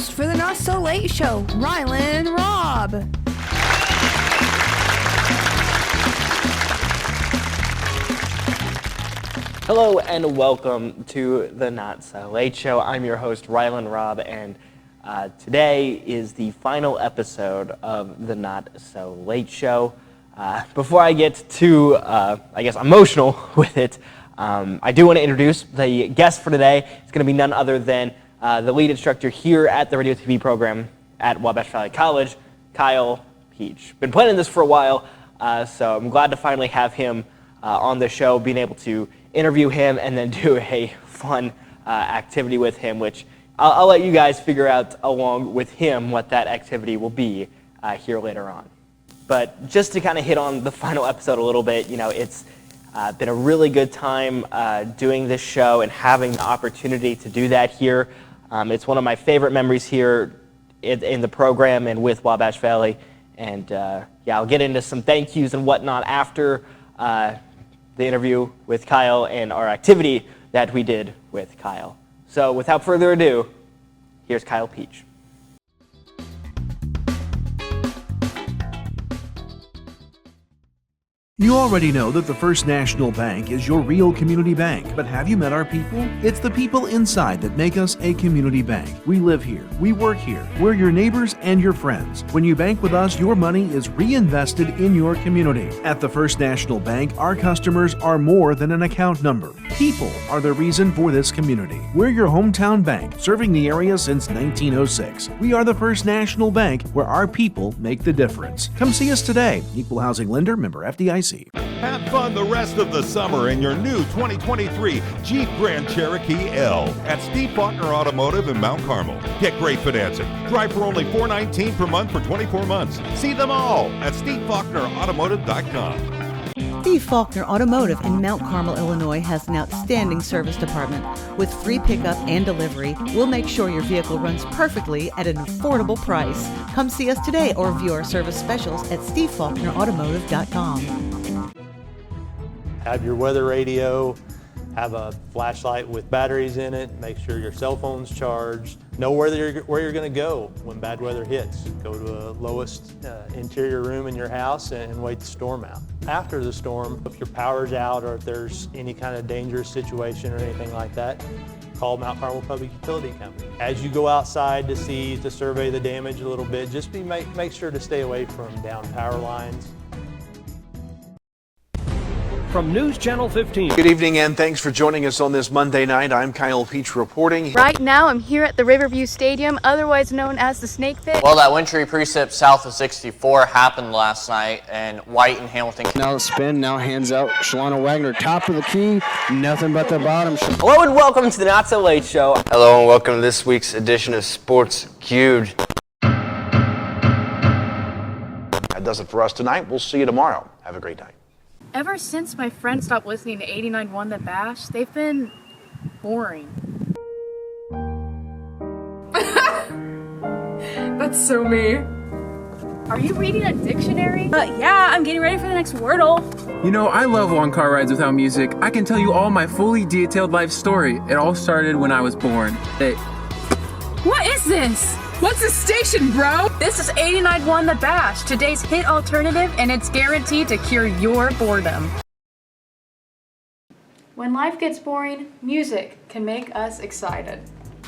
host for the Not So Late Show, Rylan Robb. Hello and welcome to the Not So Late Show. I'm your host, Rylan Robb, and today is the final episode of the Not So Late Show. Before I get too, emotional with it, I do want to introduce the guest for today. It's going to be none other than the lead instructor here at the radio TV program at Wabash Valley College, Kyle Peach. Been planning this for a while, so I'm glad to finally have him on the show, being able to interview him and then do a fun activity with him, which I'll let you guys figure out along with him what that activity will be here later on. But just to kind of hit on the final episode a little bit, it's been a really good time doing this show and having the opportunity to do that here. It's one of my favorite memories here in the program and with Wabash Valley. And I'll get into some thank yous and whatnot after the interview with Kyle and our activity that we did with Kyle. So without further ado, here's Kyle Peach. You already know that the First National Bank is your real community bank, but have you met our people? It's the people inside that make us a community bank. We live here, we work here, we're your neighbors and your friends. When you bank with us, your money is reinvested in your community. At the First National Bank, our customers are more than an account number. People are the reason for this community. We're your hometown bank, serving the area since 1906. We are the First National Bank, where our people make the difference. Come see us today. Equal Housing Lender, member FDIC. Have fun the rest of the summer in your new 2023 Jeep Grand Cherokee L at Steve Faulkner Automotive in Mount Carmel. Get great financing. Drive for only $419 per month for 24 months. See them all at SteveFaulknerAutomotive.com. Steve Faulkner Automotive in Mount Carmel, Illinois has an outstanding service department. With free pickup and delivery, we'll make sure your vehicle runs perfectly at an affordable price. Come see us today or view our service specials at SteveFaulknerAutomotive.com. Have your weather radio, have a flashlight with batteries in it, make sure your cell phone's charged, know where you're going to go when bad weather hits. Go to the lowest interior room in your house and wait the storm out. After the storm, if your power's out or if there's any kind of dangerous situation or anything like that, call Mount Carmel Public Utility Company. As you go outside to survey the damage a little bit, just make sure to stay away from down power lines. From News Channel 15. Good evening and thanks for joining us on this Monday night. I'm Kyle Peach reporting. Right now I'm here at the Riverview Stadium, otherwise known as the Snake Pit. Well, that wintry precip south of 64 happened last night, and White and Hamilton. Now spin, now hands out. Shalana Wagner, top of the key, nothing but the bottom. Hello and welcome to the Not So Late Show. Hello and welcome to this week's edition of Sports Cubed. That does it for us tonight. We'll see you tomorrow. Have a great night. Ever since my friends stopped listening to 89.1 The Bash, they've been boring. That's so me. Are you reading a dictionary? Yeah, I'm getting ready for the next Wordle. You know, I love long car rides without music. I can tell you all my fully detailed life story. It all started when I was born. What is this? What's this station, bro? This is 89.1 The Bash, today's hit alternative, and it's guaranteed to cure your boredom. When life gets boring, music can make us excited.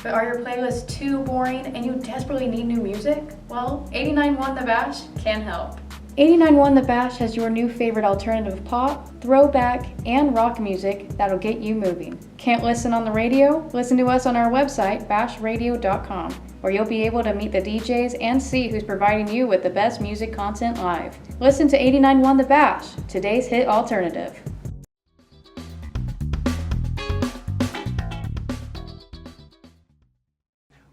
But are your playlists too boring and you desperately need new music? Well, 89.1 The Bash can help. 89.1 The Bash has your new favorite alternative pop, throwback, and rock music that'll get you moving. Can't listen on the radio? Listen to us on our website, bashradio.com, where you'll be able to meet the DJs and see who's providing you with the best music content live. Listen to 89.1 The Bash, today's hit alternative.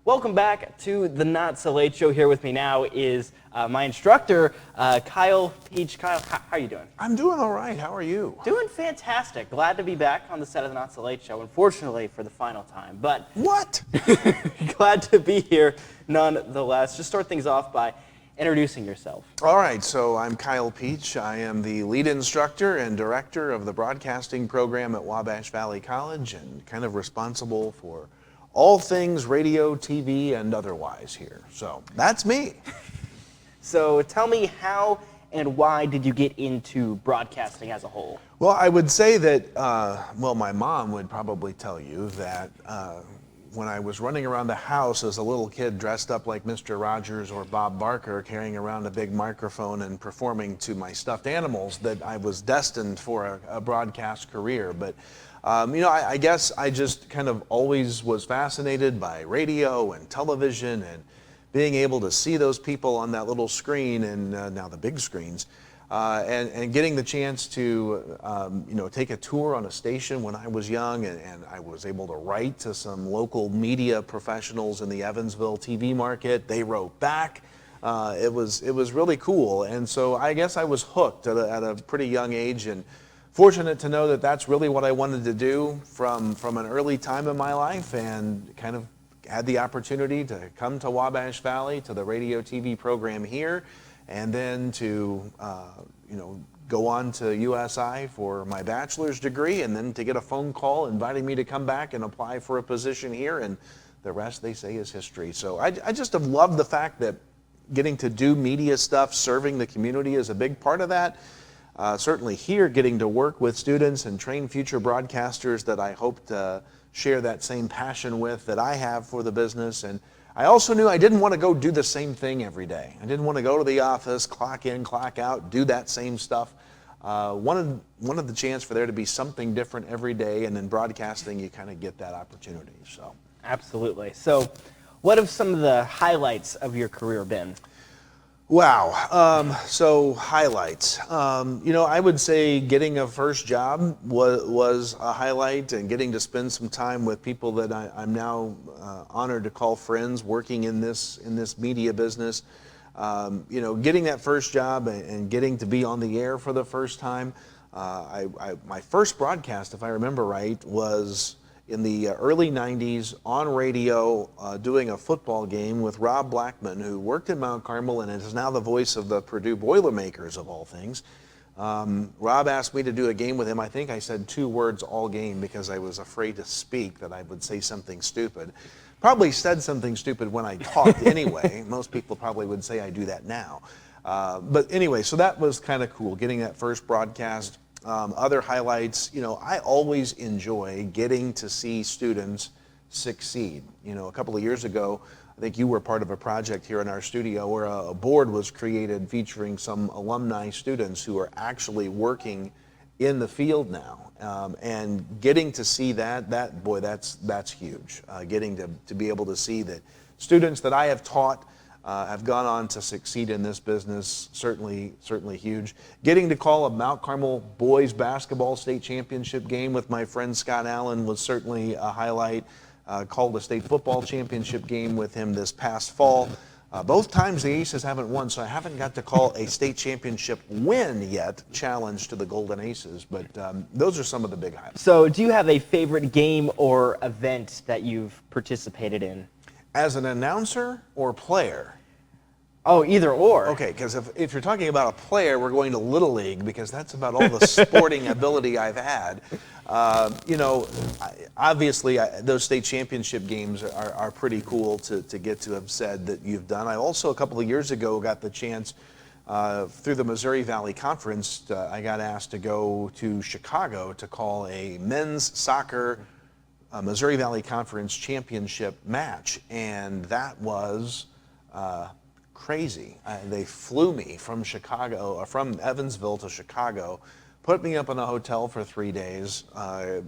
Welcome back to the Not So Late Show. Here with me now is my instructor, Kyle Peach. Kyle, how are you doing? I'm doing all right. How are you? Doing fantastic. Glad to be back on the set of the Not So Late Show, unfortunately for the final time. But what? Glad to be here nonetheless. Just start things off by introducing yourself. All right, so I'm Kyle Peach. I am the lead instructor and director of the broadcasting program at Wabash Valley College and kind of responsible for all things radio, TV, and otherwise here. So that's me. So tell me, how and why did you get into broadcasting as a whole? Well, I would say that, my mom would probably tell you that when I was running around the house as a little kid dressed up like Mr. Rogers or Bob Barker, carrying around a big microphone and performing to my stuffed animals, that I was destined for a broadcast career. But, I guess I just kind of always was fascinated by radio and television and being able to see those people on that little screen and now the big screens. And getting the chance to, take a tour on a station when I was young, and I was able to write to some local media professionals in the Evansville TV market. They wrote back. It was really cool, and so I guess I was hooked at a pretty young age, and fortunate to know that that's really what I wanted to do from an early time in my life, and kind of had the opportunity to come to Wabash Valley to the radio TV program here. And then to, go on to USI for my bachelor's degree, and then to get a phone call inviting me to come back and apply for a position here, and the rest, they say, is history. So I just have loved the fact that getting to do media stuff, serving the community is a big part of that. Certainly here, getting to work with students and train future broadcasters that I hope to share that same passion with that I have for the business. And I also knew I didn't want to go do the same thing every day. I didn't want to go to the office, clock in, clock out, do that same stuff. Wanted the chance for there to be something different every day, and in broadcasting, you kind of get that opportunity. So, absolutely. So, what have some of the highlights of your career been? Wow. So highlights. I would say getting a first job was a highlight, and getting to spend some time with people that I'm now honored to call friends, working in this media business. Getting that first job and getting to be on the air for the first time. My first broadcast, if I remember right, was in the early 90s on radio, doing a football game with Rob Blackman, who worked in Mount Carmel and is now the voice of the Purdue Boilermakers, of all things. Rob asked me to do a game with him. I think I said 2 words all game because I was afraid to speak, that I would say something stupid. Probably said something stupid when I talked anyway. Most people probably would say I do that now. But anyway, so that was kind of cool, getting that first broadcast. Other highlights, I always enjoy getting to see students succeed. A couple of years ago, I think you were part of a project here in our studio where a board was created featuring some alumni students who are actually working in the field now. And getting to see that's huge. Getting to be able to see that students that I have taught have gone on to succeed in this business, certainly huge. Getting to call a Mount Carmel boys basketball state championship game with my friend Scott Allen was certainly a highlight. Called a state football championship game with him this past fall. Both times the Aces haven't won, so I haven't got to call a state championship win yet, challenge to the Golden Aces, but those are some of the big highlights. So do you have a favorite game or event that you've participated in? As an announcer or player? Oh, either or. Okay, because if you're talking about a player, we're going to Little League, because that's about all the sporting ability I've had. Obviously, those state championship games are pretty cool to get to have said that you've done. I also, a couple of years ago, got the chance through the Missouri Valley Conference. I got asked to go to Chicago to call a men's soccer Missouri Valley Conference championship match, and that was crazy. They flew me from Evansville to Chicago, put me up in a hotel for 3 days,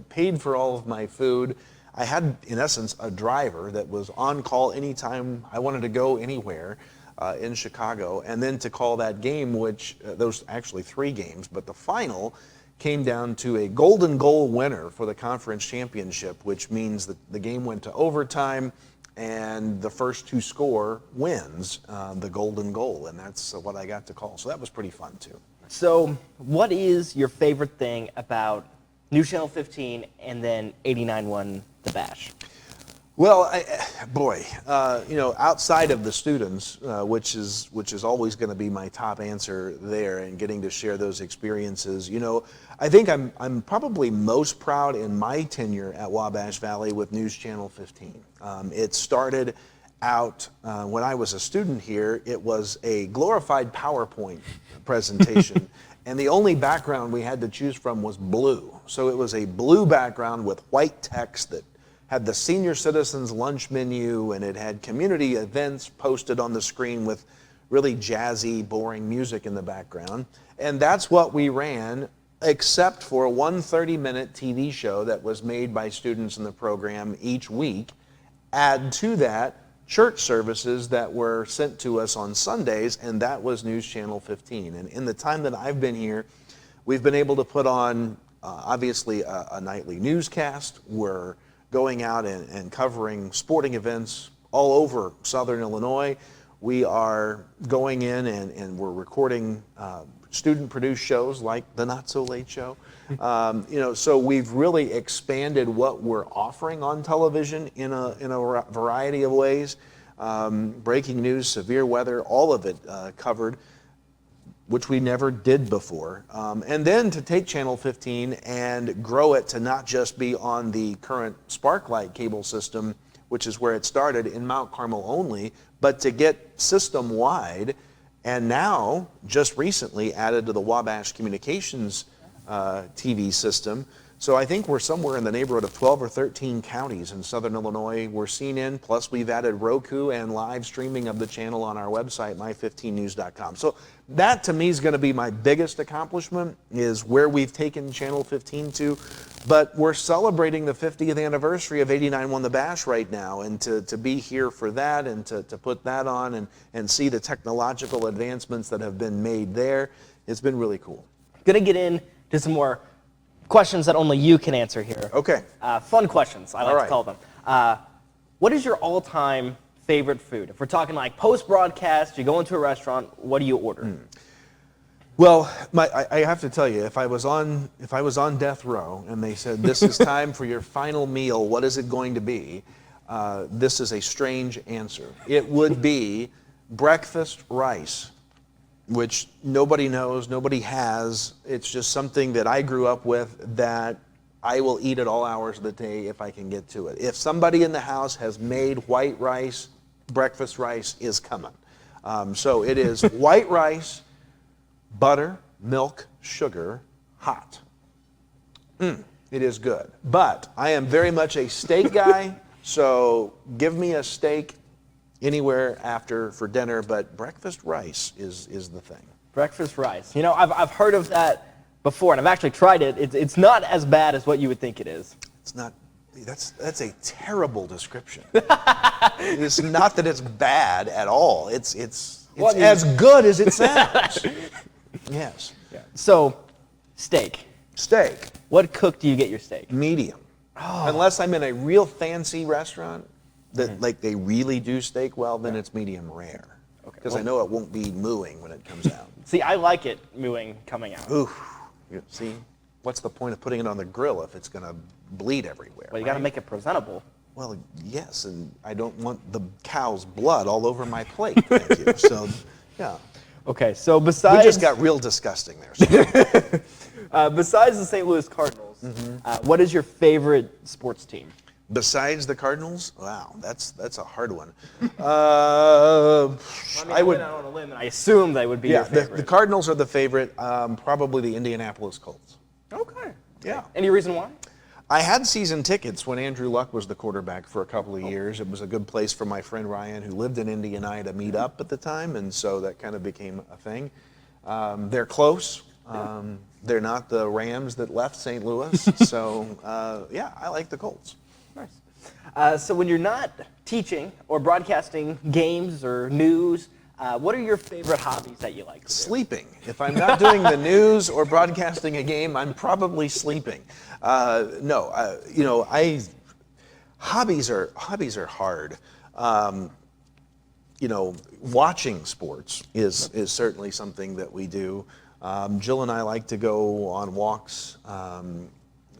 paid for all of my food. I had, in essence, a driver that was on call anytime I wanted to go anywhere in Chicago, and then to call that game, which those actually 3 games, but the final came down to a golden goal winner for the conference championship, which means that the game went to overtime, and the first to score wins the golden goal, and that's what I got to call. So that was pretty fun too. So what is your favorite thing about News Channel 15 and then 89.1 The Bash? Well, outside of the students, which is always going to be my top answer there, and getting to share those experiences, I think I'm probably most proud in my tenure at Wabash Valley with News Channel 15. It started out when I was a student here. It was a glorified PowerPoint presentation. And the only background we had to choose from was blue. So it was a blue background with white text that had the senior citizens lunch menu, and it had community events posted on the screen with really jazzy, boring music in the background. And that's what we ran, except for one 30-minute TV show that was made by students in the program each week. Add to that church services that were sent to us on Sundays, and that was News Channel 15. And in the time that I've been here, we've been able to put on, obviously, a nightly newscast. We're going out and covering sporting events all over Southern Illinois. We are going in and we're recording student-produced shows like the Not So Late Show. So we've really expanded what we're offering on television in a variety of ways. Breaking news, severe weather, all of it covered, which we never did before. And then to take Channel 15 and grow it to not just be on the current Sparklight cable system, which is where it started in Mount Carmel only, but to get system-wide, and now, just recently, added to the Wabash Communications TV system. So I think we're somewhere in the neighborhood of 12 or 13 counties in Southern Illinois we're seen in, plus we've added Roku and live streaming of the channel on our website, my15news.com. So that to me is going to be my biggest accomplishment, is where we've taken Channel 15 to. But we're celebrating the 50th anniversary of 89.1 The Bash right now, and to be here for that and to put that on and see the technological advancements that have been made there, it's been really cool. Going to get into some more questions that only you can answer here. Okay. Fun questions, I like right. to call them. What is your all-time favorite food? If we're talking like post-broadcast, you go into a restaurant, what do you order? Well, I have to tell you, if I was on death row and they said, this is time for your final meal, what is it going to be? This is a strange answer. It would be breakfast rice, which nobody knows, nobody has. It's just something that I grew up with that I will eat at all hours of the day if I can get to it. If somebody in the house has made white rice, breakfast rice is coming. So it is white rice, butter, milk, sugar, hot. It is good. But I am very much a steak guy, so give me a steak anywhere after for dinner, but breakfast rice is the thing. Breakfast rice. I've heard of that before, and I've actually tried it. It's not as bad as what you would think it is. It's not. That's a terrible description. It's not that it's bad at all. It's as good as it sounds. Yes. Yeah. So, steak. Steak. What cook do you get your steak? Medium. Oh. Unless I'm in a real fancy restaurant that like they really do steak well, then it's medium rare. Okay. Because I know it won't be mooing when it comes out. See, I like it mooing coming out. Ooh. See, what's the point of putting it on the grill if it's going to bleed everywhere? Well, you got to make it presentable. Well, yes, and I don't want the cow's blood all over my plate. Thank you. So, yeah. Okay, so besides... We just got real disgusting there. So. Besides the St. Louis Cardinals, what is your favorite sports team? Besides the Cardinals? Wow, that's a hard one. I went out on a limb, and I assume they would be your favorite. The Cardinals are the favorite, probably the Indianapolis Colts. Okay. Yeah. Any reason why? I had season tickets when Andrew Luck was the quarterback for a couple of years. It was a good place for my friend Ryan, who lived in Indiana, to meet up at the time, and so that kind of became a thing. They're close. They're not the Rams that left St. Louis. So, I like the Colts. Nice. So when you're not teaching or broadcasting games or news, what are your favorite hobbies that you like to do? Sleeping. If I'm not doing the news or broadcasting a game, I'm probably sleeping. Hobbies are hard. Watching sports is certainly something that we do. Jill and I like to go on walks.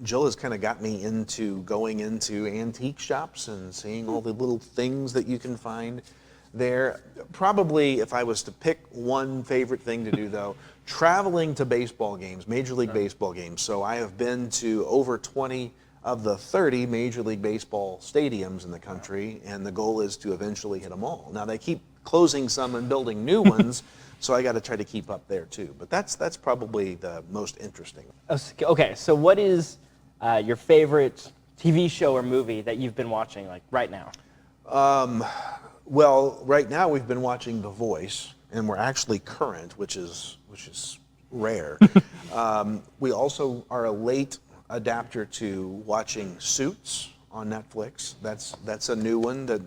Jill has kind of got me into going into antique shops and seeing all the little things that you can find there. Probably, if I was to pick one favorite thing to do, though, traveling to baseball games, Major League Baseball games. So I have been to over 20 of the 30 Major League Baseball stadiums in the country, and the goal is to eventually hit them all. Now, they keep closing some and building new ones, so I got to try to keep up there, too. But that's probably the most interesting. Okay, so what is your favorite TV show or movie that you've been watching, like, right now? Well, right now we've been watching The Voice, and we're actually current, which is rare. We also are a late adapter to watching Suits on Netflix. That's a new one that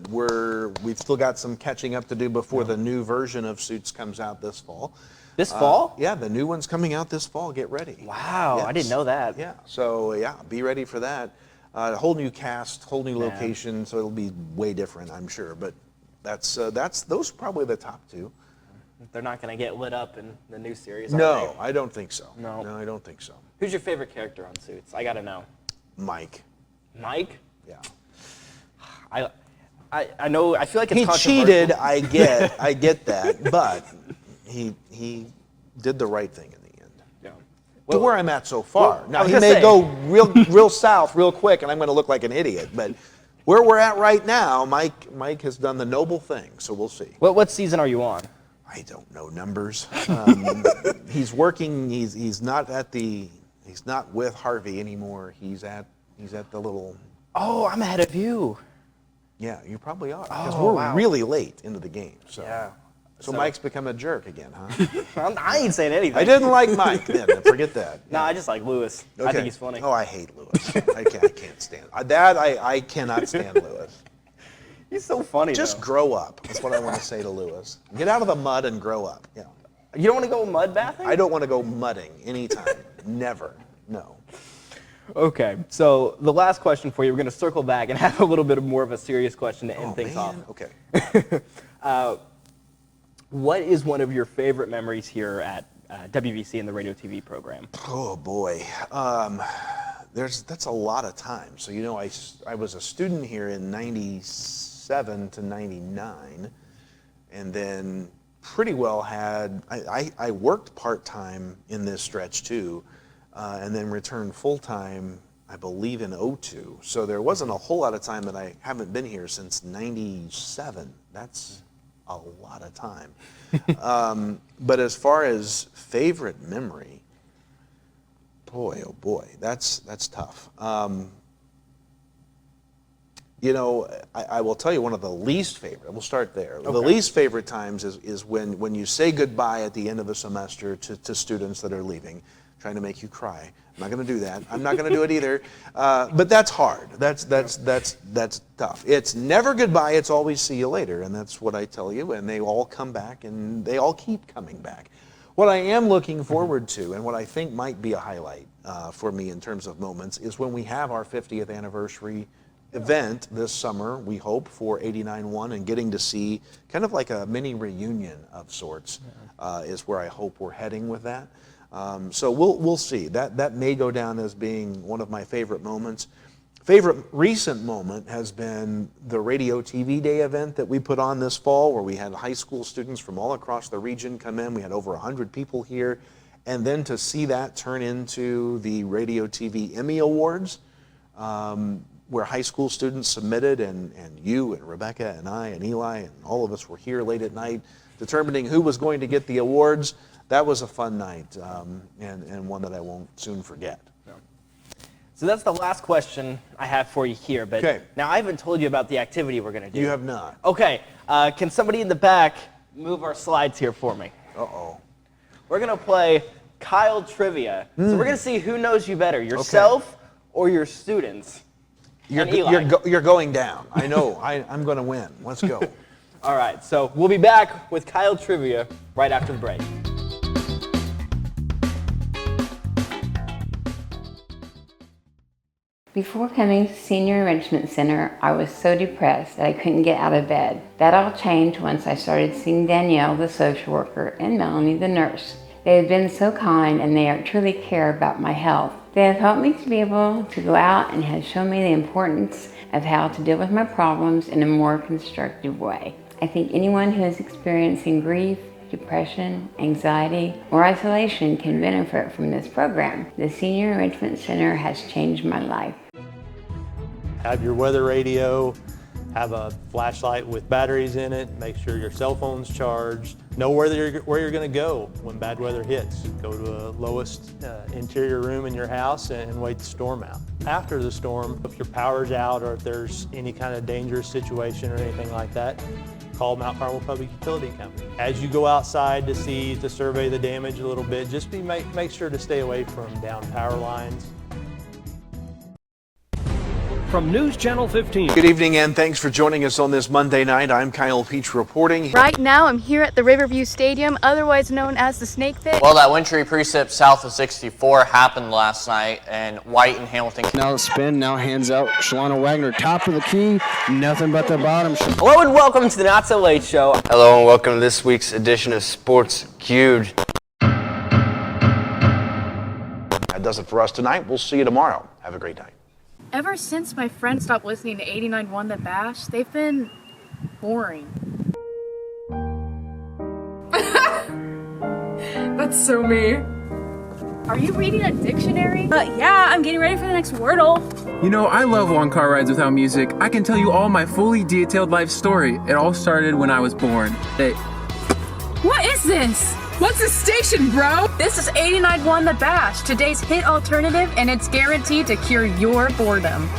we've still got some catching up to do before the new version of Suits comes out this fall. This fall? Yeah, the new one's coming out this fall. Get ready. Wow, Yes. I didn't know that. Yeah, so yeah, be ready for that. A whole new cast, whole new location, so it'll be way different, I'm sure. But those are probably the top two. They're not going to get lit up in the new series, are No, they? I don't think so. No, I don't think so. Who's your favorite character on Suits? I got to know. Mike. Mike? Yeah. I know. I feel like it's he controversial. cheated. I get that, but he did the right thing in the end. Yeah. To where I'm at so far. Now he may go real south real quick, and I'm going to look like an idiot. But where we're at right now, Mike has done the noble thing. So we'll see. What season are you on? I don't know numbers. He's working. He's not with Harvey anymore. He's at the little. Oh, I'm ahead of you. Yeah, you probably are, because we're really late into the game. So. Yeah. So Mike's become a jerk again, huh? I ain't saying anything. I didn't like Mike then. Forget that. No, I just like Lewis. Okay. I think he's funny. Oh, I hate Lewis. I can't stand that. I cannot stand Lewis. He's so funny. Just grow up. That's what I want to say to Lewis. Get out of the mud and grow up. Yeah. You don't want to go mud bathing? I don't want to go mudding anytime. Never. No. Okay, so the last question for you, we're going to circle back and have a little bit more of a serious question to end things off. Okay. What is one of your favorite memories here at WVC and the radio TV program? Oh boy, that's a lot of time. So I was a student here in '97 to '99, and then pretty well I worked part-time in this stretch too. And then returned full-time, I believe, in '02. So there wasn't a whole lot of time that I haven't been here since '97. That's a lot of time. But as far as favorite memory, boy, oh boy, that's tough. I will tell you one of the least favorite. We'll start there. Okay. The least favorite times is when you say goodbye at the end of the semester to students that are leaving, trying to make you cry. I'm not going to do that. I'm not going to do it either. But that's hard. That's tough. It's never goodbye. It's always see you later, and that's what I tell you. And they all come back, and they all keep coming back. What I am looking forward to, and what I think might be a highlight for me in terms of moments, is when we have our 50th anniversary event this summer, we hope, for 89.1, and getting to see kind of like a mini reunion of sorts is where I hope we're heading with that. So we'll see. That may go down as being one of my favorite moments. Favorite recent moment has been the Radio TV Day event that we put on this fall, where we had high school students from all across the region come in. We had over 100 people here. And then to see that turn into the Radio TV Emmy Awards, where high school students submitted, and you and Rebecca and I and Eli and all of us were here late at night determining who was going to get the awards. That was a fun night, and one that I won't soon forget. So that's the last question I have for you here. But now I haven't told you about the activity we're going to do. You have not. Okay. Can somebody in the back move our slides here for me? Uh-oh. We're going to play Kyle Trivia. So we're going to see who knows you better, yourself or your students. You're going down. I know. I'm going to win. Let's go. All right. So we'll be back with Kyle Trivia right after the break. Before coming to Senior Enrichment Center, I was so depressed that I couldn't get out of bed. That all changed once I started seeing Danielle, the social worker, and Melanie, the nurse. They have been so kind, and they truly care about my health. They have helped me to be able to go out and has shown me the importance of how to deal with my problems in a more constructive way. I think anyone who is experiencing grief, depression, anxiety, or isolation can benefit from this program. The Senior Enrichment Center has changed my life. Have your weather radio, have a flashlight with batteries in it, make sure your cell phone's charged, know where you're going to go when bad weather hits. Go to the lowest interior room in your house and wait the storm out. After the storm, if your power's out or if there's any kind of dangerous situation or anything like that, call Mount Carmel Public Utility Company. As you go outside to survey the damage a little bit, just make sure to stay away from down power lines. From News Channel 15. Good evening and thanks for joining us on this Monday night. I'm Kyle Peach reporting. Right now, I'm here at the Riverview Stadium, otherwise known as the Snake Pit. Well, that wintry precip south of 64 happened last night, and White and Hamilton. Now the spin, now hands out. Shalana Wagner, top of the key, nothing but the bottom. Hello and welcome to the Not So Late Show. Hello and welcome to this week's edition of Sports Cubed. That does it for us tonight. We'll see you tomorrow. Have a great night. Ever since my friends stopped listening to 89.1 The Bash, they've been boring. That's so me. Are you reading a dictionary? Yeah, I'm getting ready for the next Wordle. You know, I love Long Car Rides Without Music. I can tell you all my fully detailed life story. It all started when I was born. What is this? What's this station, bro? This is 89.1 The Bash, today's hit alternative, and it's guaranteed to cure your boredom.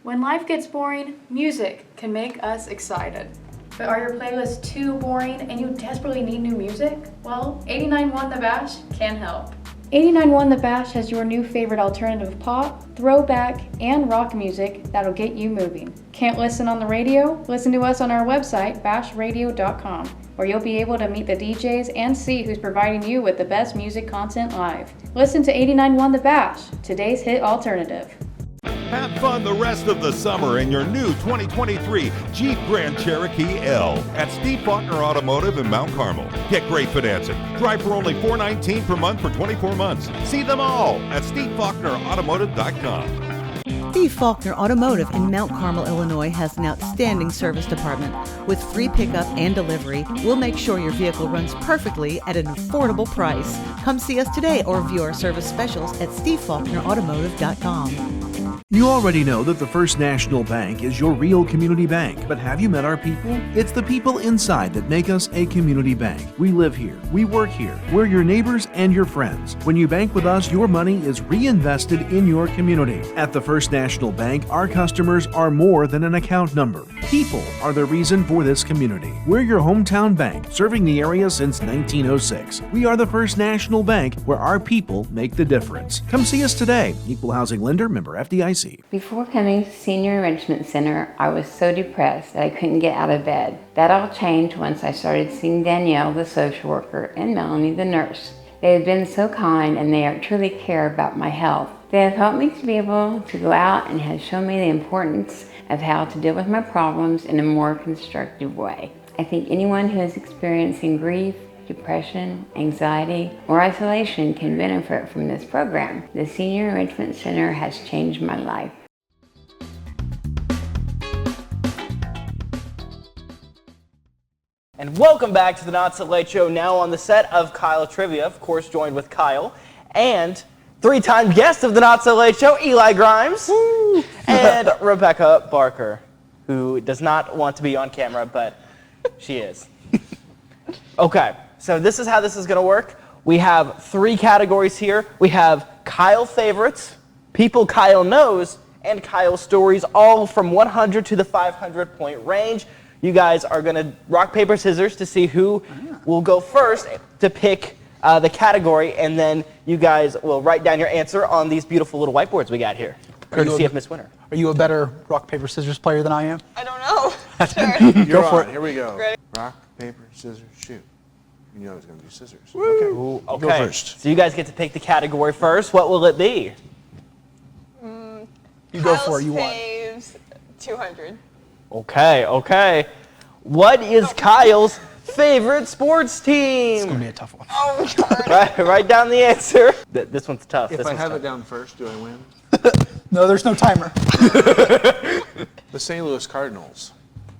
When life gets boring, music can make us excited. But are your playlists too boring and you desperately need new music? Well, 89.1 The Bash can help. 89.1 The Bash has your new favorite alternative pop, throwback, and rock music that'll get you moving. Can't listen on the radio? Listen to us on our website, bashradio.com, where you'll be able to meet the DJs and see who's providing you with the best music content live. Listen to 89.1 The Bash, today's hit alternative. Have fun the rest of the summer in your new 2023 Jeep Grand Cherokee L at Steve Faulkner Automotive in Mount Carmel. Get great financing. Drive for only $419 per month for 24 months. See them all at SteveFaulknerAutomotive.com. Steve Faulkner Automotive in Mount Carmel, Illinois has an outstanding service department. With free pickup and delivery, we'll make sure your vehicle runs perfectly at an affordable price. Come see us today or view our service specials at SteveFaulknerAutomotive.com. You already know that the First National Bank is your real community bank, but have you met our people? It's the people inside that make us a community bank. We live here, we work here, we're your neighbors and your friends. When you bank with us, your money is reinvested in your community. At the First National Bank, our customers are more than an account number. People are the reason for this community. We're your hometown bank, serving the area since 1906. We are the First National Bank, where our people make the difference. Come see us today. Equal housing lender, member FDIC. Before coming to Senior Enrichment Center, I was so depressed that I couldn't get out of bed. That all changed once I started seeing Danielle, the social worker, and Melanie, the nurse. They have been so kind and they truly care about my health. They have helped me to be able to go out and has shown me the importance of how to deal with my problems in a more constructive way. I think anyone who is experiencing grief, depression, anxiety, or isolation can benefit from this program. The Senior Enrichment Center has changed my life. And welcome back to the Not So Late Show, now on the set of Kyle Trivia, of course joined with Kyle, and three-time guest of the Not So Late Show, Eli Grimes, and Rebecca Barker, who does not want to be on camera, but she is. Okay. So this is how this is going to work. We have three categories here. We have Kyle favorites, people Kyle knows, and Kyle stories, all from 100 to the 500-point range. You guys are going to rock, paper, scissors to see who will go first to pick the category, and then you guys will write down your answer on these beautiful little whiteboards we got here, courtesy of Miss Winner. Are you a better rock, paper, scissors player than I am? I don't know. Sure. You're Go for on. it. Here we go. Ready? Rock, paper, scissors, shoot. You know it's going to be scissors. Okay. Ooh, okay. Go first. So you guys get to pick the category first. What will it be? You go for it. You won. Faves 200. Okay. What is Kyle's favorite sports team? It's going to be a tough one. Oh, God. Write down the answer. This one's tough. If This I one's have tough. it down first, do I win? No, there's no timer. The St. Louis Cardinals.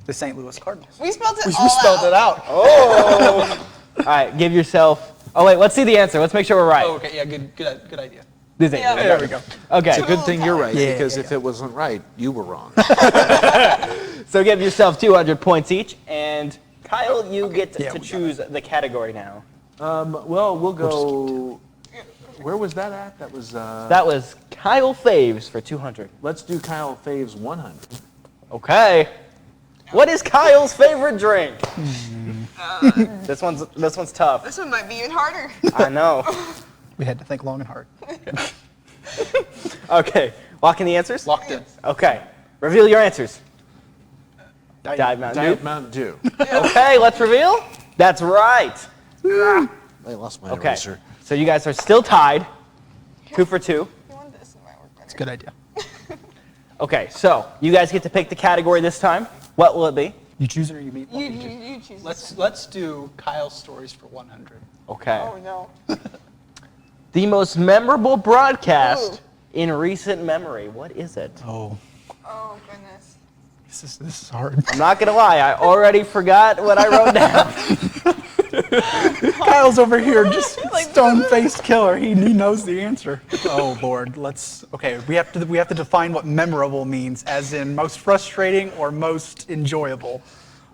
The St. Louis Cardinals. We spelled it We all spelled it out. Oh. All right, give yourself. Oh wait, let's see the answer. Let's make sure we're right. Oh, okay, yeah, good idea. This ain't Yeah. good. There we go. Okay. It's a good thing you're right, Yeah, because yeah, if it wasn't right, you were wrong. So give yourself 200 points each, and Kyle, you get Yeah, to we got choose the category now. Well, we'll go. Where was that at? That was. That was Kyle Faves for 200. Let's do Kyle Faves 100. Okay. What is Kyle's favorite drink? This one's tough. This one might be even harder. I know. We had to think long and hard. Okay. Lock in the answers? Locked in. Okay. Reveal your answers. Diet Mountain Dew. Diet Mountain Dew. Okay, let's reveal. That's right. I lost my Okay. eraser. So you guys are still tied. 2 for 2. You want this? It might work better. It's a good idea. Okay, so you guys get to pick the category this time. What will it be? You choose it or you beat? You choose. Let's do Kyle's stories for 100. Okay. Oh, no. The most memorable broadcast in recent memory. What is it? Oh, Oh, goodness. this is hard. I'm not gonna lie, I already forgot what I wrote down. Kyle's over here just stone-faced killer. He knows the answer. Oh Lord, okay. We have to define what memorable means, as in most frustrating or most enjoyable.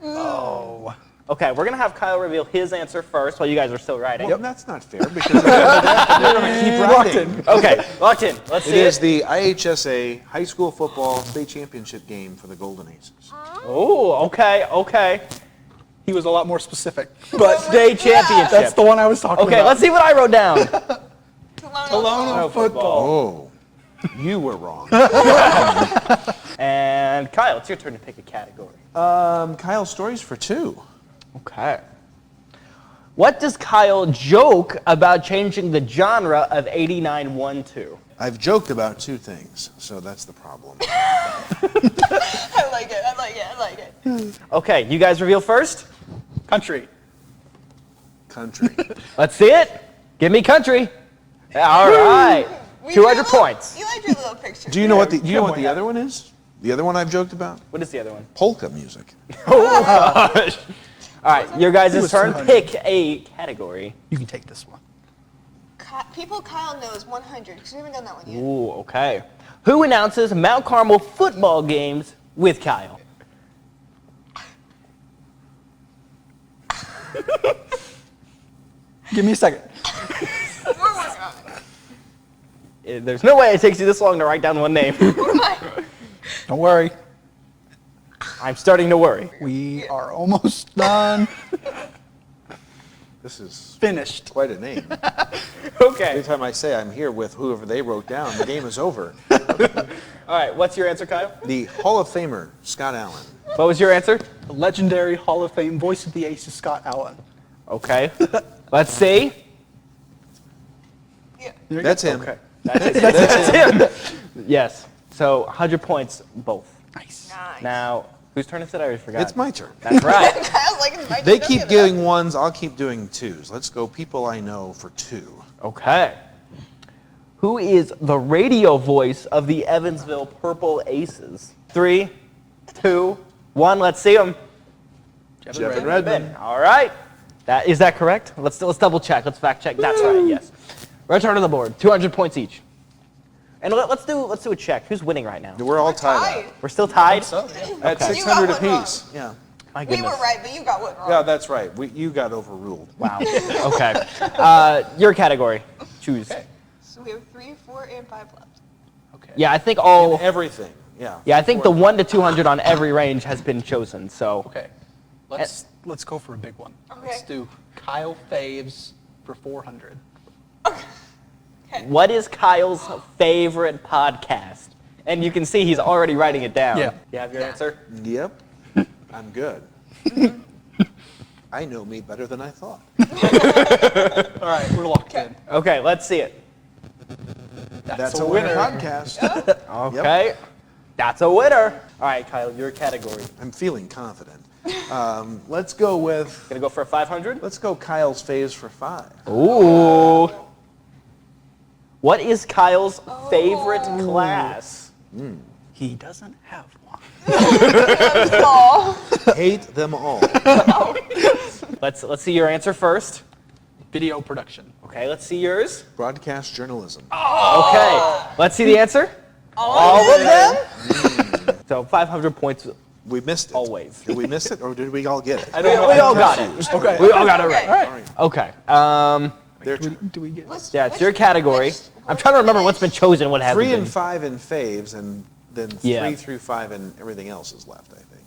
Oh. Okay, we're gonna have Kyle reveal his answer first while you guys are still writing. Well, that's not fair because they're going to keep writing. Okay, locked in. Let's see It is the IHSA High School Football State Championship game for the Golden Aces. Oh, okay. He was a lot more specific. But State championship. that's the one I was talking about. Okay, let's see what I wrote down. Tolono football. Oh, you were wrong. And Kyle, it's your turn to pick a category. Kyle, stories for 2. Okay. What does Kyle joke about changing the genre of 89.1 to? I've joked about 2 things, so that's the problem. I like it. Okay, you guys reveal first? Country. Country. Let's see it. Give me country. All right. 200 points. You like your little picture. Do you know what the other one is? The other one I've joked about? What is the other one? Polka music. Oh, gosh. All right, your guys' turn. 200. Pick a category. You can take this one. People Kyle knows 100, because we haven't done that one yet. Ooh, okay. Who announces Mount Carmel football games with Kyle? Give me a second. We're working on it. There's no way it takes you this long to write down one name. Don't worry. I'm starting to worry. We are almost done. This is Finished. quite a name. Okay. Every time I say I'm here with whoever they wrote down, the game is over. All right, what's your answer, Kyle? The Hall of Famer, Scott Allen. What was your answer? The legendary Hall of Fame voice of the Aces, Scott Allen. Okay. Let's see. That's him. Okay. That's him. Yes. So 100 points both. Nice. Now, whose turn is it? I already forgot. It's my turn. That's right. Kyle's like, it's my They turn, keep don't give it doing 1s, I'll keep doing 2s. Let's go people I know for 2. Okay. Who is the radio voice of the Evansville Purple Aces? 3, 2, 1. Let's see them. Jeff Redmond. All right. Is that correct? Let's double check. Let's fact check. That's right. Yes. Return to the board. 200 points each. And let's do a check. Who's winning right now? We're all tied up. We're still tied. At Okay. 600 You got one apiece. Yeah. My We goodness. were right, but you got one wrong. Yeah, that's right. You got overruled. Wow. Okay. Your category. Choose. So we have 3, 4, and 5 left. Okay. Yeah, I think all. Everything. Yeah. Yeah, I think the 1 to 200 on every range has been chosen. So. Okay. Let's go for a big one. Okay. Let's do Kyle Faves for 400. What is Kyle's favorite podcast? And you can see he's already writing it down. Yeah. You have your answer? Yep. I'm good. I know me better than I thought. All right, we're locked in. Okay, let's see it. That's a winner podcast. Okay. That's a winner. All right, Kyle, your category. I'm feeling confident. Let's go with. Gonna go for a 500? Let's go Kyle's faves for 5. Ooh. What is Kyle's favorite class? He doesn't have one. Hate them all. Let's see your answer first. Video production. Okay, let's see yours. Broadcast journalism. Okay, let's see the answer. All of them? So 500 points. We missed it. Always. Did we miss it, or did we all get it? I don't know. We all got it. Okay. We all got it right. Okay. Do we get? Yeah, it's your category. I'm trying to remember what's been chosen, what hasn't 3 been. and 5 in faves, and then 3 through 5 and everything else is left, I think.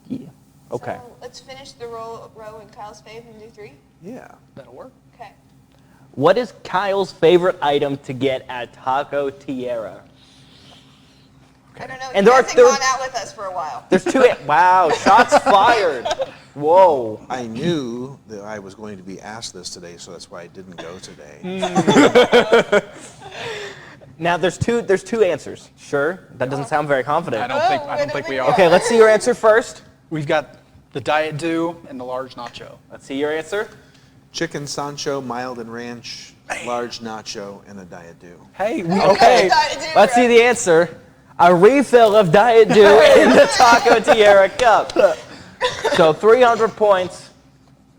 Yeah. Okay. So let's finish the row in Kyle's fave and do 3. Yeah. That'll work. Okay. What is Kyle's favorite item to get at Taco Tierra? I don't know. And He there hasn't are gone out with us for a while. There's 2. Wow, shots fired. Whoa. I knew that I was going to be asked this today, so that's why I didn't go today. Now there's two answers. Sure? That doesn't sound very confident. I don't think we are. Okay, let's see your answer first. We've got the Diet Dew and the large nacho. Let's see your answer. Chicken Sancho, mild and ranch, large nacho, and a Diet Dew. Hey, Okay. Let's see the answer. A refill of Diet Dew in the Taco Tierra cup. So 300 points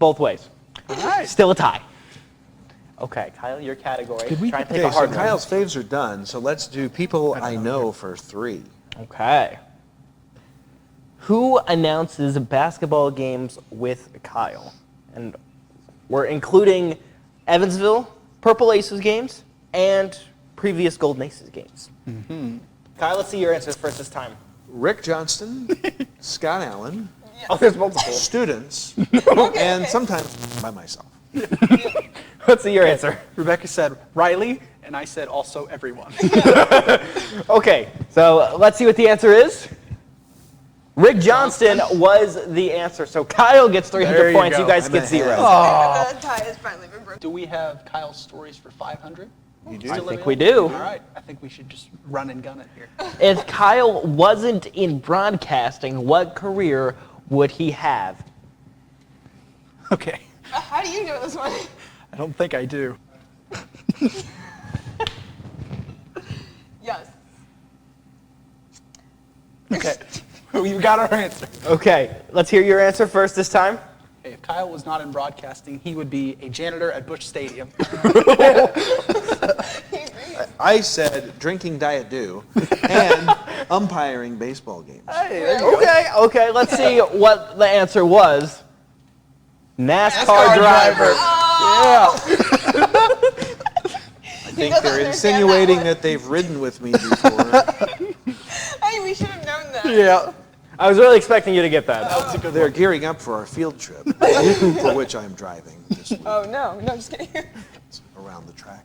both ways. Still a tie. Okay, Kyle, your category. Try and pick a hard so one. Kyle's faves are done, so let's do people I know for 3. Okay. Who announces basketball games with Kyle? And we're including Evansville Purple Aces games and previous Golden Aces games. Kyle, let's see your answers first this time. Rick Johnston, Scott Allen, Oh, there's multiple. students, and sometimes by myself. Let's see your answer. Rebecca said Riley, and I said also everyone. Okay, so let's see what the answer is. Rick Johnston was the answer. So Kyle gets 300 points. go. You guys get 0. The tie has finally been broken. Do we have Kyle's stories for 500? You do? I think we do. All right. I think we should just run and gun it here. If Kyle wasn't in broadcasting, what career would he have? Okay. How do you know this one? I don't think I do. Yes. Okay. We've got our answer. Okay, let's hear your answer first this time. Hey, if Kyle was not in broadcasting, he would be a janitor at Busch Stadium. I said drinking Diet Dew and umpiring baseball games. Okay, let's see what the answer was. NASCAR driver. I think they're insinuating that they've ridden with me before. Hey, we should have known that. Yeah. I was really expecting you to get that. They're gearing up for our field trip, for which I'm driving this week Oh, no, just kidding. around the track.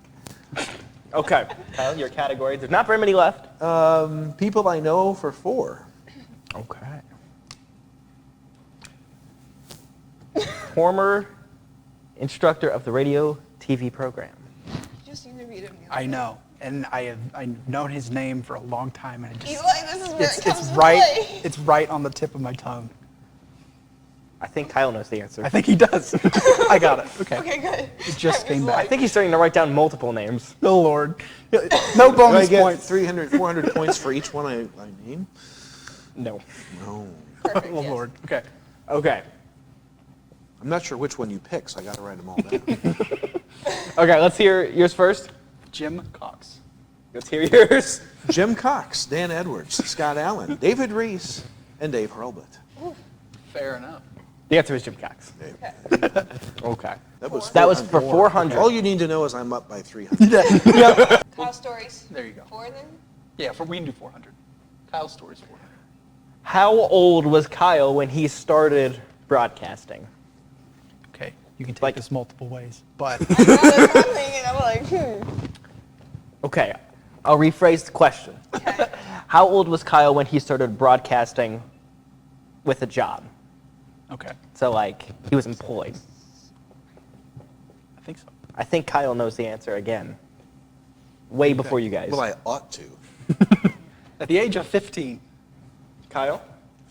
Okay, Kyle, your category. There's not very many left. People I know for 4. Okay. Former instructor of the radio TV program. You just interviewed him. I know. And I've known his name for a long time, and He's like, this is where it comes to right. play. It's right on the tip of my tongue. I think Kyle knows the answer. I think he does. I got it. Okay. Okay, good. It just came I back. think he's starting to write down multiple names. Oh Lord. No Do I bonus get points. 300, 400 points for each one I name? No. No. Perfect, Oh yes. Lord. Okay. Okay. I'm not sure which one you pick, so I got to write them all down. Okay, let's hear yours first. Jim Cox. Let's hear yours. Jim Cox, Dan Edwards, Scott Allen, David Reese, and Dave Hurlbut. Fair enough. The answer is Jim Cox. Okay. That was for 400. All you need to know is I'm up by 300. Kyle stories. There you go. 4 then? Yeah, we can do 400. Kyle's story's 400. How old was Kyle when he started broadcasting? Okay, you can take this multiple ways, but I know that's what I'm thinking. I'm like, Okay, I'll rephrase the question. Okay. How old was Kyle when he started broadcasting with a job? okay, So, like, he was employed. I think so. I think Kyle knows the answer again. Way before you guys. Well, I ought to. At the age of 15. Kyle?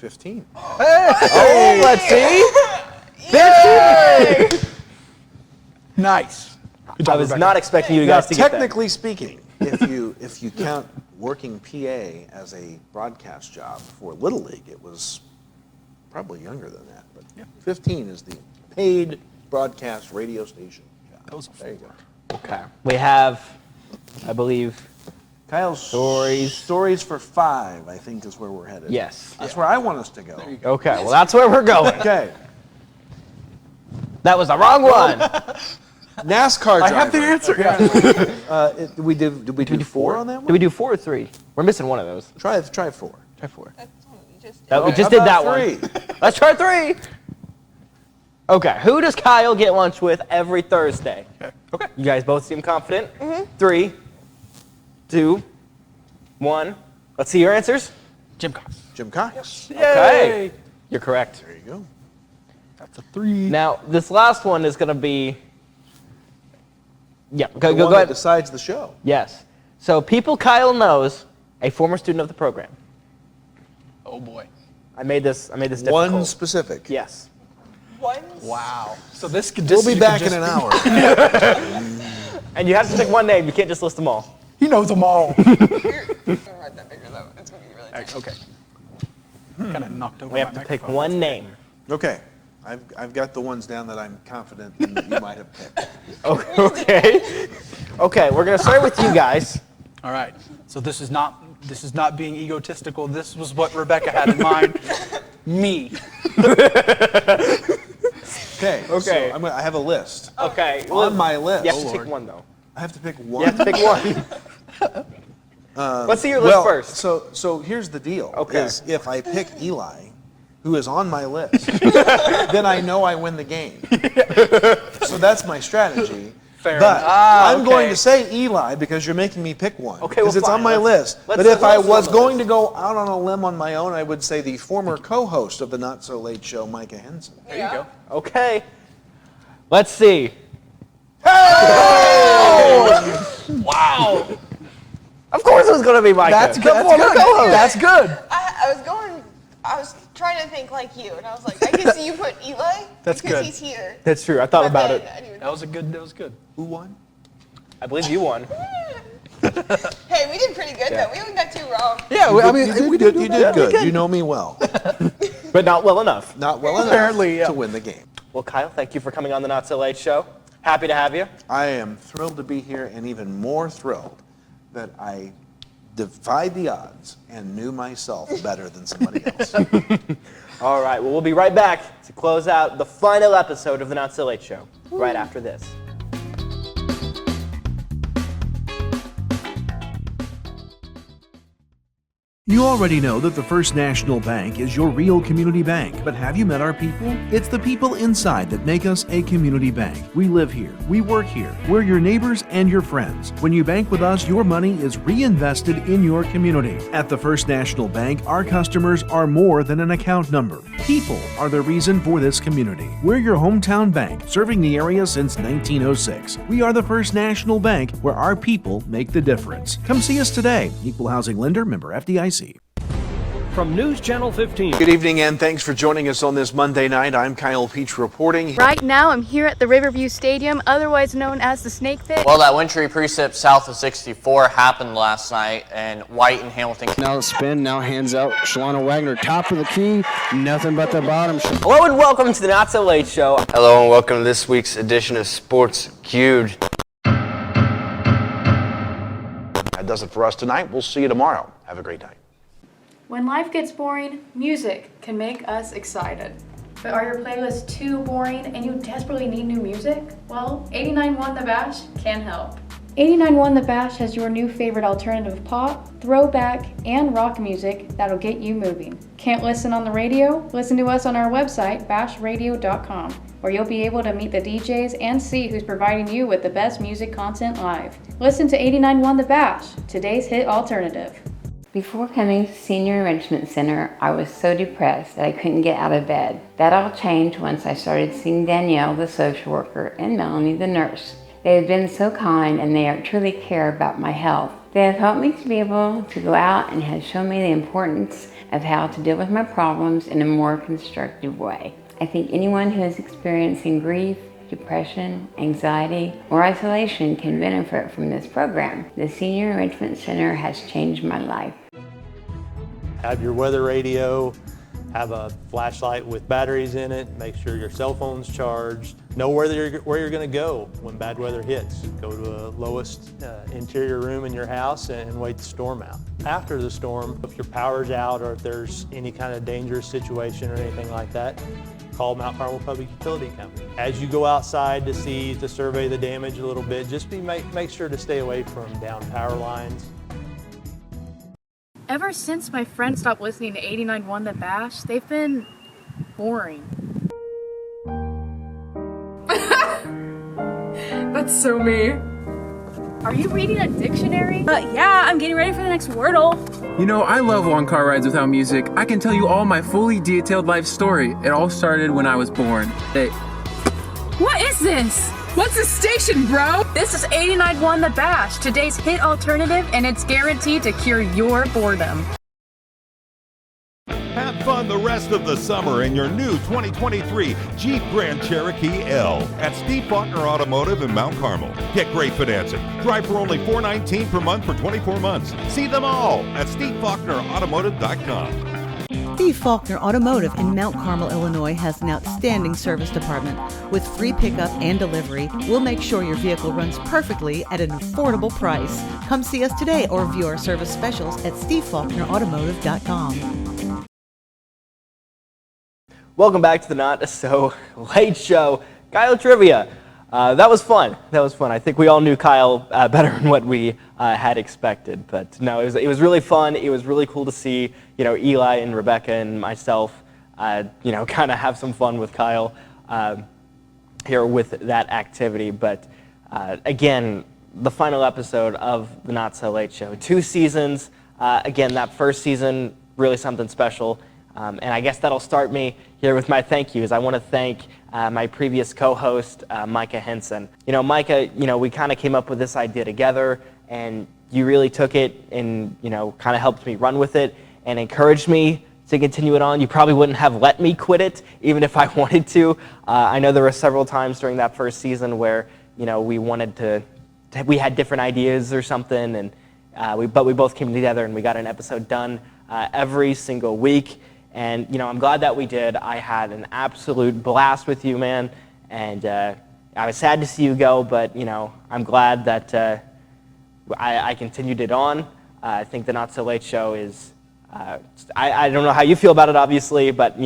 15. Oh, let's see. 15. Nice. Good job, I was Rebecca. not expecting you Now, guys to get that. technically speaking, if you count working PA as a broadcast job for Little League, it was probably younger than that. But 15 is the paid broadcast radio station job. That was There you go. Okay. We have, I believe, Kyle's stories for 5, I think, is where we're headed. yes. That's where I want us to go. Okay, well, that's where we're going. Okay. That was the wrong one. NASCAR driver. I have the answer. Yeah. Did we do 4 on that one? Did we do 4 or 3? We're missing one of those. Try 4. Try 4. That's what we just did. That, we Okay, just how did that about one. 3? Let's try 3. Okay, who does Kyle get lunch with every Thursday? Okay. You guys both seem confident. 3, 2, 1. Let's see your answers. Jim Cox. Jim Cox. Okay. You're correct. There you go. That's a 3. Now, this last one is going to be... Yeah, go The one that ahead. decides the show. Yes. So, people Kyle knows, a former student of the program. Oh boy. I made this difficult. One specific. Yes. Wow. So this could We'll just be you back could in just an be- hour. And you have to pick one name. You can't just list them all. He knows them all. I'm gonna write that bigger though. It's gonna be really tricky. Okay. Kind of knocked over We have my to pick microphone. one name. Okay. I've got the ones down that I'm confident in that you might have picked. Okay. Okay, we're going to start with you guys. All right. So this is not being egotistical. This was what Rebecca had in mind. Me. Okay. Okay. So I have a list. Okay. On my list. You have to pick one, though. I have to pick one. You have to pick one. Let's see your list well, first. So here's the deal. Okay. Is if I pick Eli, who is on my list, then I know I win the game. So that's my strategy. Fair But enough. I'm going Okay. to say Eli because you're making me pick one. Okay, Because well, it's on fine. my list. Let's- But if I let's was do the going list. to go out on a limb on my own, I would say the former co-host of the Not So Late Show, Micah Henson. There you go. Okay. Let's see. Wow. Of course it was going to be Micah. That's The good. That's former good. co-host. That's good. I was trying to think like you, and I was like, I can see you put Eli. That's because good. he's here. That's true. I thought But about then it. I didn't even That was good. Who won? I believe you won. Hey, we did pretty good Yeah. though. We only got 2 wrong. Yeah, You did good. You know me well. But not well enough. Not well enough Apparently, yeah. to win the game. Well, Kyle, thank you for coming on the Not So Late Show. Happy to have you. I am thrilled to be here and even more thrilled that I defied the odds and knew myself better than somebody else. All right, well, we'll be right back to close out the final episode of the Not So Late Show right after this. You already know that the First National Bank is your real community bank, but have you met our people? It's the people inside that make us a community bank. We live here, we work here, we're your neighbors and your friends. When you bank with us, your money is reinvested in your community. At the First National Bank, our customers are more than an account number. People are the reason for this community. We're your hometown bank, serving the area since 1906. We are the First National Bank, where our people make the difference. Come see us today. Equal Housing Lender, member FDIC. From News Channel 15. Good evening and thanks for joining us on this Monday night. I'm Kyle Peach reporting. Right now, I'm here at the Riverview Stadium, otherwise known as the Snake Pit. Well, that wintry precip south of 64 happened last night, and White and Hamilton. Now the spin, now hands out. Shalana Wagner, top of the key, nothing but the bottom. Hello and welcome to the Not So Late Show. Hello and welcome to this week's edition of Sports Cubed. That does it for us tonight. We'll see you tomorrow. Have a great night. When life gets boring, music can make us excited. But are your playlists too boring and you desperately need new music? Well, 89.1 The Bash can help. 89.1 The Bash has your new favorite alternative pop, throwback, and rock music that'll get you moving. Can't listen on the radio? Listen to us on our website, bashradio.com, where you'll be able to meet the DJs and see who's providing you with the best music content live. Listen to 89.1 The Bash, today's hit alternative. Before coming to Senior Enrichment Center, I was so depressed that I couldn't get out of bed. That all changed once I started seeing Danielle, the social worker, and Melanie, the nurse. They have been so kind and they truly care about my health. They have helped me to be able to go out and have shown me the importance of how to deal with my problems in a more constructive way. I think anyone who is experiencing grief, depression, anxiety, or isolation can benefit from this program. The Senior Enrichment Center has changed my life. Have your weather radio, have a flashlight with batteries in it, make sure your cell phone's charged, know where you're going to go when bad weather hits. Go to the lowest interior room in your house and wait the storm out. After the storm, if your power's out or if there's any kind of dangerous situation or anything like that, call Mount Carmel Public Utility Company. As you go outside to survey the damage a little bit, just make sure to stay away from down power lines. Ever since my friends stopped listening to 89.1 The Bash, they've been boring. That's so me. Are you reading a dictionary? Yeah, I'm getting ready for the next Wordle. You know, I love long car rides without music. I can tell you all my fully detailed life story. It all started when I was born. Hey. What is this? What's the station, bro? This is 89.1 The Bash, today's hit alternative, and it's guaranteed to cure your boredom. Have fun the rest of the summer in your new 2023 Jeep Grand Cherokee L at Steve Faulkner Automotive in Mount Carmel. Get great financing. Drive for only $419 per month for 24 months. See them all at SteveFaulknerAutomotive.com. Steve Faulkner Automotive in Mount Carmel, Illinois has an outstanding service department. With free pickup and delivery, we'll make sure your vehicle runs perfectly at an affordable price. Come see us today or view our service specials at SteveFaulknerAutomotive.com. Welcome back to the Not So Late Show. Kyle Trivia. That was fun. I think we all knew Kyle better than what we had expected. But no, it was really fun. It was really cool to see, Eli and Rebecca and myself, kind of have some fun with Kyle here with that activity. But again, the final episode of the Not So Late Show. 2 seasons. Again, that first season, really something special. And I guess that'll start me here with my thank yous. I want to thank my previous co-host, Micah Henson. Micah, we kind of came up with this idea together, and you really took it and, kind of helped me run with it and encouraged me to continue it on. You probably wouldn't have let me quit it, even if I wanted to. I know there were several times during that first season where, we had different ideas or something, and but we both came together and we got an episode done every single week. And, I'm glad that we did. I had an absolute blast with you, man. And I was sad to see you go, but, I'm glad that I continued it on. I think the Not So Late Show is, I don't know how you feel about it, obviously, but,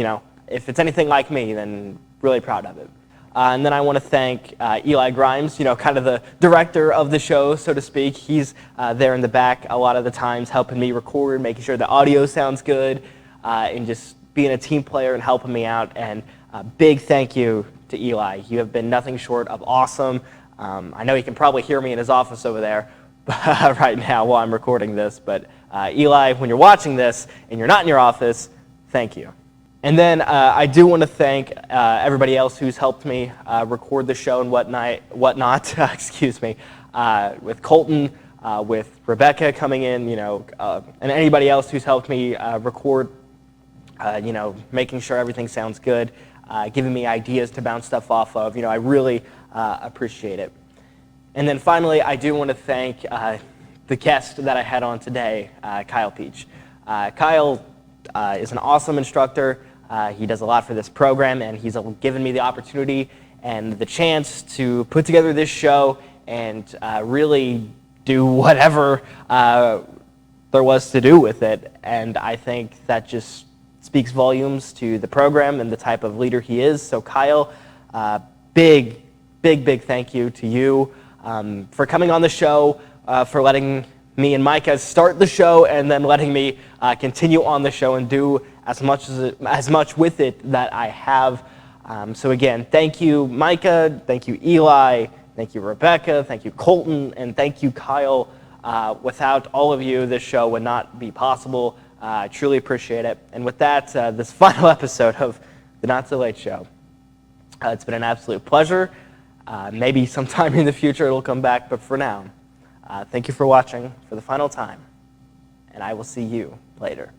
if it's anything like me, then really proud of it. And then I want to thank Eli Grimes, kind of the director of the show, so to speak. He's there in the back a lot of the times helping me record, making sure the audio sounds good. And just being a team player and helping me out. And a big thank you to Eli. You have been nothing short of awesome. I know he can probably hear me in his office over there right now while I'm recording this. But Eli, when you're watching this and you're not in your office, thank you. And then I do want to thank everybody else who's helped me record the show and whatnot. Excuse me, with Colton, with Rebecca coming in, and anybody else who's helped me record. Making sure everything sounds good, giving me ideas to bounce stuff off of. I really appreciate it. And then finally, I do want to thank the guest that I had on today, Kyle Peach. Kyle is an awesome instructor. He does a lot for this program, and he's given me the opportunity and the chance to put together this show and really do whatever there was to do with it. And I think that just speaks volumes to the program and the type of leader he is. So Kyle, big thank you to you for coming on the show, for letting me and Micah start the show, and then letting me continue on the show and do as much with it that I have. So again, thank you, Micah. Thank you, Eli. Thank you, Rebecca. Thank you, Colton. And thank you, Kyle. Without all of you, this show would not be possible. I truly appreciate it. And with that, this final episode of the Not So Late Show. It's been an absolute pleasure. Maybe sometime in the future it'll come back, but for now, thank you for watching for the final time, and I will see you later.